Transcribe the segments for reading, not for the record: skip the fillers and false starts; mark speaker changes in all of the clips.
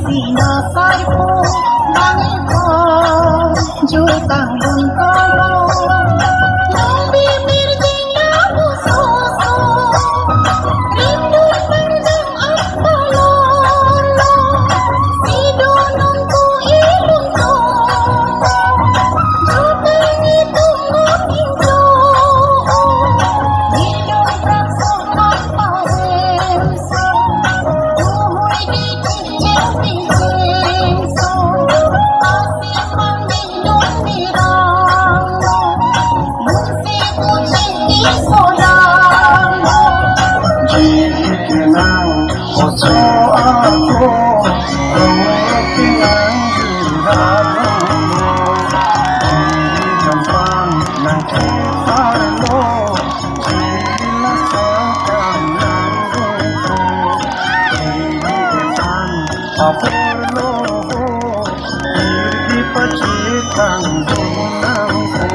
Speaker 1: sinasarpo ng iba, jutang bungkalo, ng bibir din na pusoso, rindo'y pandang at palolo, sidunong ko iluto, jutang itong mapinto, ilong prakso at pawenso, uhoy ditin yung pisenso, asin pangilong mirano, musik kucing di solano.
Speaker 2: Ikinang puso ako, ang pinanggilaban mo, inigampang ng kitarlo, sinasakan ng gusto, inigitan papurlo ko, ipagkitang dunang ko.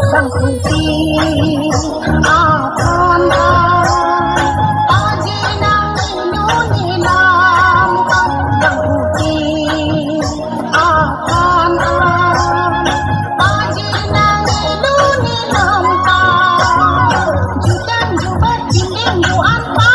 Speaker 1: Ang putih akan aji ng inunilang ang putih akan aji ng inunilang jutang jubat dinding juan pa